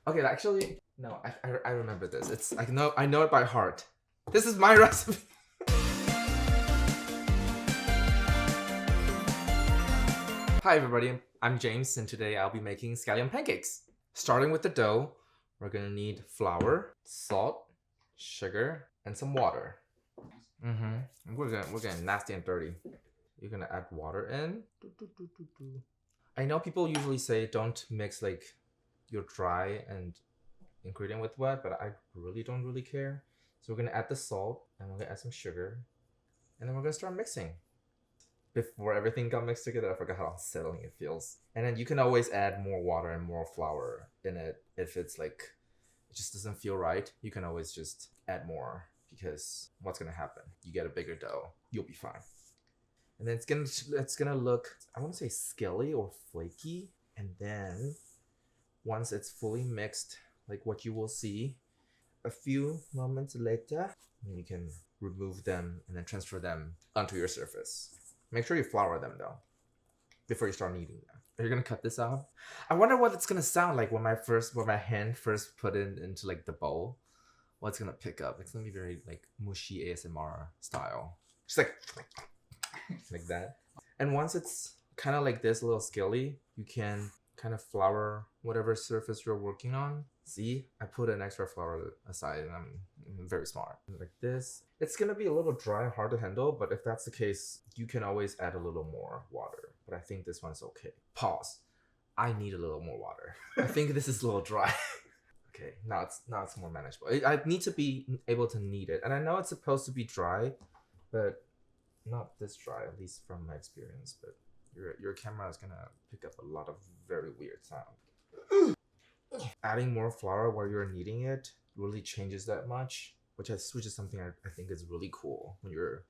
Okay, actually, no, I remember this. It's I know it by heart. This is my recipe. Hi everybody, I'm James, and today I'll be making scallion pancakes. Starting with the dough, we're gonna need flour, salt, sugar, and some water. We're getting nasty and dirty. You're gonna add water in. I know people usually say don't mix like your dry and ingredient with wet, but I really don't really care. So we're gonna add the salt, and we're gonna add some sugar, and then we're gonna start mixing. Before everything got mixed together, I forgot how unsettling it feels. And then you can always add more water and more flour in it if it's like it just doesn't feel right. You can always just add more, because what's gonna happen? You get a bigger dough, you'll be fine. And then it's gonna look, I want to say scaly or flaky. And then once it's fully mixed, like what you will see, a few moments later, you can remove them and then transfer them onto your surface. Make sure you flour them though before you start kneading them. Are you gonna cut this out? I wonder what it's gonna sound like when my hand first put it into like the bowl. What's gonna pick up? It's gonna be very like mushy ASMR style. Just like that. And once it's kind of like this, a little scaly, you can kind of flour whatever surface you're working on. See, I put an extra flour aside, and I'm very smart. Like this. It's gonna be a little dry and hard to handle, but if that's the case, you can always add a little more water. But I think this one's okay. Pause. I need a little more water. I think this is a little dry. Okay, now it's more manageable. I need to be able to knead it, and I know it's supposed to be dry, but not this dry, at least from my experience. But your camera is gonna pick up a lot of very weird sound. Adding more flour while you're kneading it really changes that much, which is something I think is really cool when you're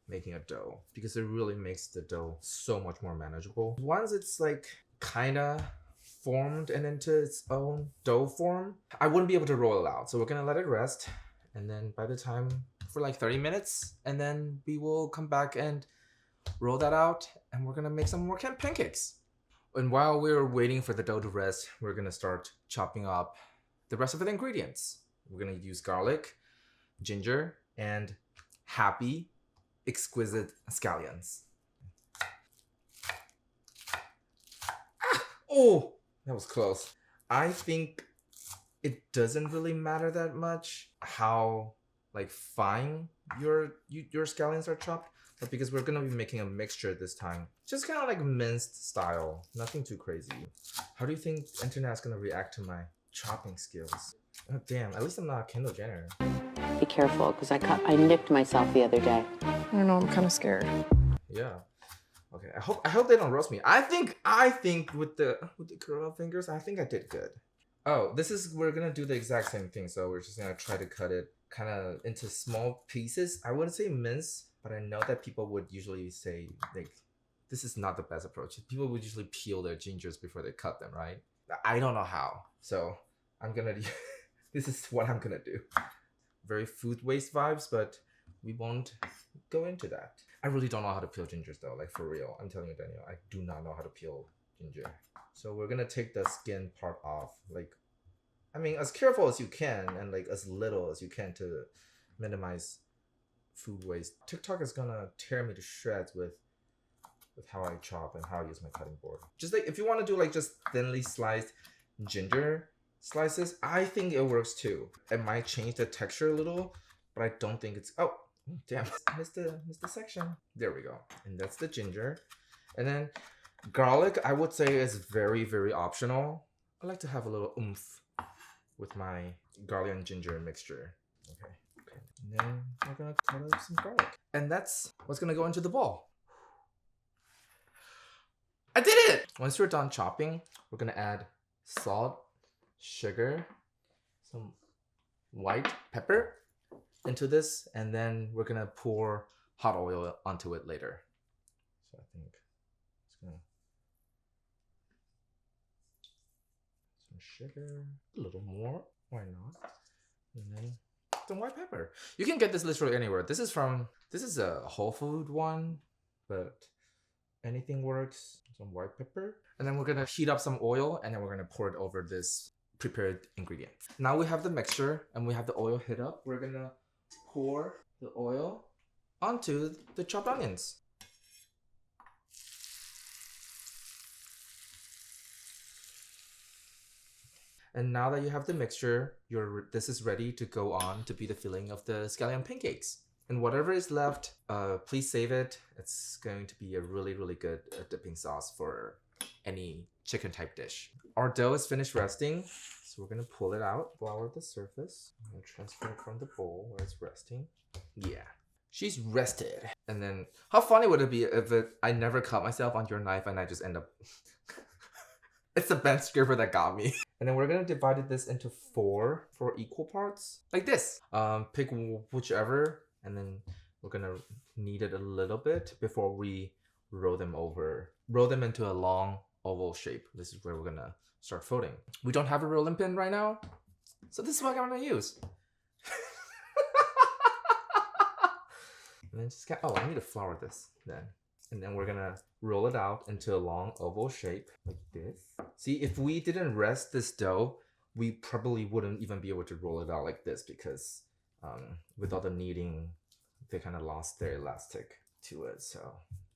making a dough, because it really makes the dough so much more manageable. Once it's like kinda formed and into its own dough form, I wouldn't be able to roll it out. So we're gonna let it rest, and then by the time for like 30 minutes, and then we will come back and roll that out, and we're gonna make some more pancakes. And while we're waiting for the dough to rest, we're gonna start chopping up the rest of the ingredients. We're gonna use garlic, ginger, and happy, exquisite scallions. Oh, that was close. I think it doesn't really matter that much how like fine your scallions are chopped, but because we're gonna be making a mixture this time, just kind of like minced style, nothing too crazy. How do you think the internet's gonna react to my chopping skills? Oh damn, at least I'm not a Kendall Jenner. Be careful, because I nicked myself the other day. I don't know, I'm kind of scared. Yeah. Okay, I hope they don't roast me. I think with the curl fingers, I think I did good. Oh, we're gonna do the exact same thing. So we're just gonna try to cut it kind of into small pieces. I wouldn't say mince, but I know that people would usually say like, this is not the best approach. People would usually peel their gingers before they cut them, right? I don't know how. So I'm gonna do, this is what I'm gonna do. Very food waste vibes, but we won't go into that. I really don't know how to peel gingers though, like for real. I'm telling you, Daniel, I do not know how to peel ginger. So we're gonna take the skin part off, like, I mean, as careful as you can and like as little as you can to minimize food waste. TikTok is gonna tear me to shreds with how I chop and how I use my cutting board. Just like if you want to do like just thinly sliced ginger slices, I think it works too. It might change the texture a little, but I don't think it's, oh damn, missed the section. There we go. And that's the ginger. And then garlic, I would say, is very, very optional. I like to have a little oomph with my garlic and ginger mixture. Okay. And then we're gonna cut up some garlic. And that's what's gonna go into the bowl. I did it! Once we're done chopping, we're gonna add salt, sugar, some white pepper into this, and then we're gonna pour hot oil onto it later. So I think it's gonna some sugar, a little more, why not? And then some white pepper. You can get this literally anywhere. This is a Whole Food one, but anything works. Some white pepper, and then we're gonna heat up some oil, and then we're gonna pour it over this prepared ingredients. Now we have the mixture and we have the oil heat up. We're gonna pour the oil onto the chopped onions. And now that you have the mixture, this is ready to go on to be the filling of the scallion pancakes. And whatever is left, please save it. It's going to be a really, really good dipping sauce for any chicken type dish. Our dough is finished resting, so we're gonna pull it out, flour the surface, and transfer it from the bowl where it's resting. Yeah, she's rested. And then, how funny would it be if I never cut myself on your knife and I just end up... It's the bench scraper that got me. And then we're gonna divide this into four equal parts, like this. Pick whichever, and then we're gonna knead it a little bit before we roll them into a long oval shape. This is where we're gonna start folding. We don't have a rolling pin right now, so this is what I'm gonna use. And then just I need to flour this then. And then we're gonna roll it out into a long oval shape like this. See, if we didn't rest this dough, we probably wouldn't even be able to roll it out like this because with all the kneading, they kind of lost their elastic to it. So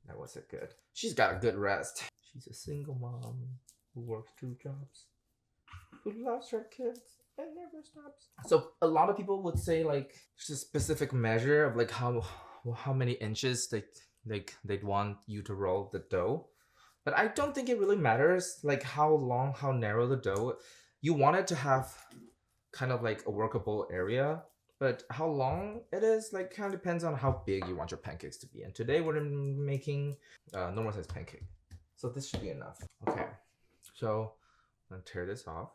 that wasn't good. She's got a good rest. She's a single mom who works 2 jobs, who loves her kids and never stops. So a lot of people would say like there's a specific measure of like how many inches they'd want you to roll the dough. But I don't think it really matters like how long, how narrow the dough. You want it to have kind of like a workable area, but how long it is like kind of depends on how big you want your pancakes to be. And today we're making normal size pancake. So this should be enough. Okay, so I'm gonna tear this off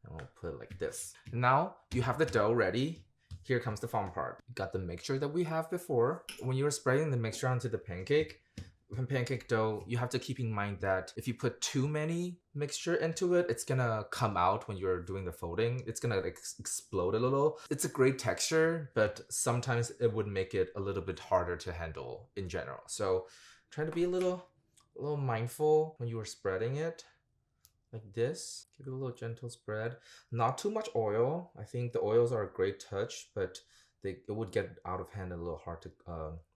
and we'll put it like this. Now you have the dough ready. Here comes the fun part. You got the mixture that we have before. When you're spreading the mixture onto the pancake dough, you have to keep in mind that if you put too many mixture into it, it's gonna come out when you're doing the folding. It's gonna like explode a little. It's a great texture, but sometimes it would make it a little bit harder to handle in general. So try to be a little mindful when you are spreading it. Like this, give it a little gentle spread. Not too much oil. I think the oils are a great touch, but it would get out of hand a little hard to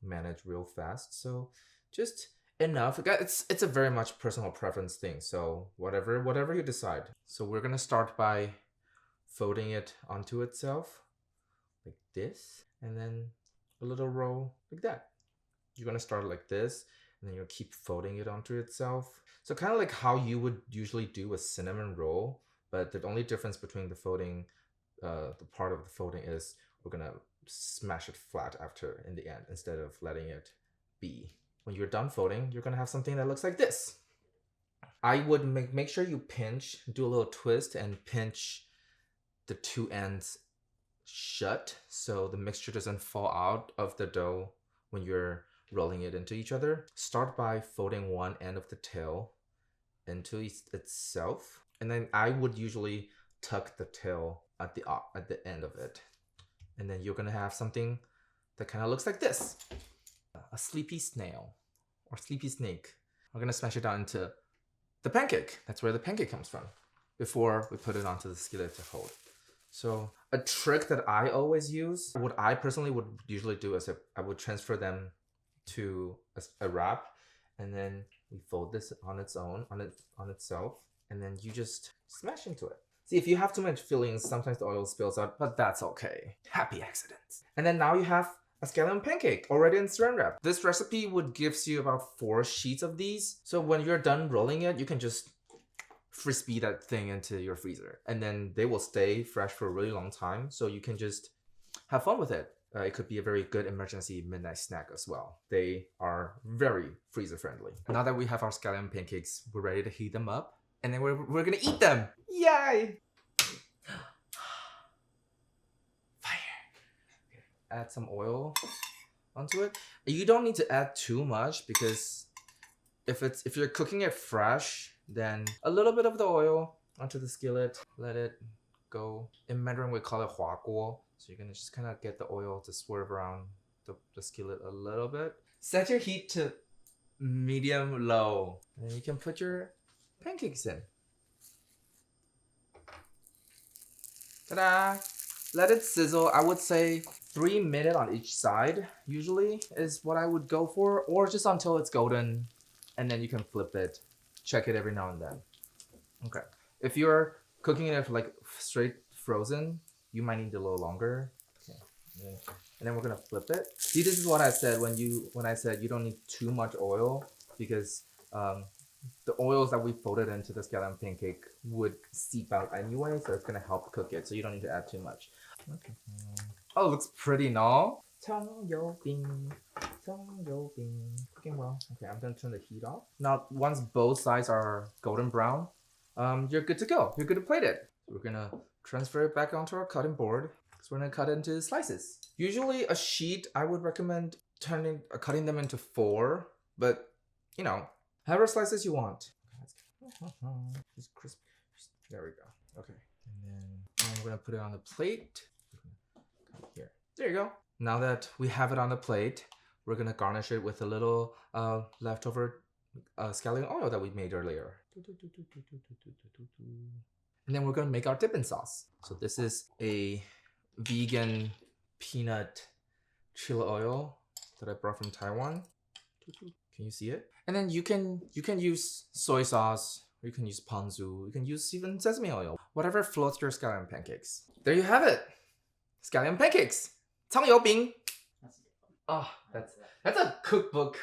manage real fast. So just enough. It's a very much personal preference thing. So whatever you decide. So we're gonna start by folding it onto itself like this, and then a little roll like that. You're gonna start like this, and then you'll keep folding it onto itself. So kind of like how you would usually do a cinnamon roll, but the only difference between the folding, the part of the folding is we're gonna smash it flat after in the end instead of letting it be. When you're done folding, you're gonna have something that looks like this. I would make sure you pinch, do a little twist and pinch the 2 ends shut so the mixture doesn't fall out of the dough when you're rolling it into each other. Start by folding one end of the tail into itself, and then I would usually tuck the tail at the end of it, and then you're gonna have something that kind of looks like this: a sleepy snail or sleepy snake. We're gonna smash it down into the pancake. That's where the pancake comes from before we put it onto the skillet to hold. So a trick that I always use, what I personally would usually do is I would transfer them to a wrap, and then we fold this on itself, and then you just smash into it. See, if you have too much fillings, sometimes the oil spills out, but that's okay. Happy accidents. And then now you have a scallion pancake already in saran wrap. This recipe gives you about 4 sheets of these. So when you're done rolling it, you can just frisbee that thing into your freezer, and then they will stay fresh for a really long time. So you can just have fun with it. It could be a very good emergency midnight snack as well. They are very freezer friendly. Now that we have our scallion pancakes, we're ready to heat them up, and then we're gonna eat them. Yay! Fire. Add some oil onto it. You don't need to add too much because if you're cooking it fresh, then a little bit of the oil onto the skillet. Let it go. In Mandarin, we call it 滑锅. So you're gonna just kind of get the oil to swerve around the skillet a little bit. Set your heat to medium low, and you can put your pancakes in. Ta-da! Let it sizzle. I would say 3 minutes on each side usually is what I would go for, or just until it's golden, and then you can flip it. Check it every now and then. Okay. If you're cooking it like straight frozen, you might need a little longer. Okay. And then we're gonna flip it. See, this is what I said when I said you don't need too much oil, because the oils that we folded into the scallion pancake would seep out anyway, so it's gonna help cook it. So you don't need to add too much. Okay. Oh, it looks pretty, no? Cooking well. Okay, I'm gonna turn the heat off. Now, once both sides are golden brown, you're good to go. You're good to plate it. So we're gonna transfer it back onto our cutting board. So we're gonna cut it into slices. Usually a sheet, I would recommend cutting them into 4, but you know, however slices you want. Just crisp. There we go. Okay, and then we're gonna put it on the plate. Here. There you go. Now that we have it on the plate, we're gonna garnish it with a little leftover scallion oil that we made earlier. And then we're gonna make our dipping sauce. So this is a vegan peanut chili oil that I brought from Taiwan. Can you see it? And then you can use soy sauce, or you can use ponzu, you can use even sesame oil, whatever floats your scallion pancakes. There you have it, scallion pancakes. 葱油饼. Oh, that's a cookbook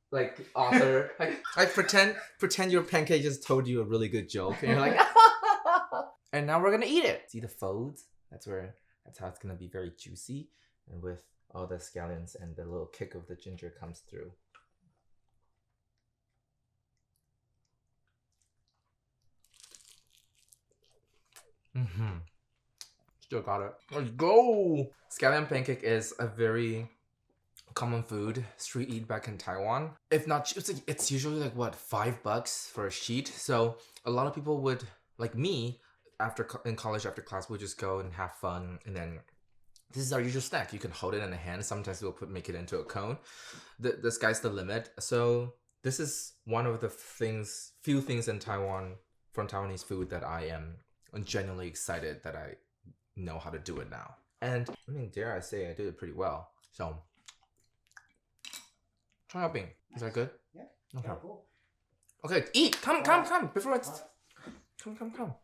like author. Like pretend your pancake just told you a really good joke, and you're like, and now we're gonna eat it. See the folds? That's how it's gonna be very juicy, and with all the scallions and the little kick of the ginger comes through. Still got it. Let's go! Scallion pancake is a very common food, street eat back in Taiwan. If not, it's usually like what, $5 for a sheet. So a lot of people would, like me, in college after class, would just go and have fun. And then this is our usual snack. You can hold it in a hand. Sometimes we'll make it into a cone. The sky's the limit. So this is one of the few things in Taiwan from Taiwanese food that I am genuinely excited that I know how to do it now. And I mean, dare I say, I did it pretty well. So, try helping. Is that good? Yeah. Okay. Yeah, cool. Okay, eat. Come. Before it's come.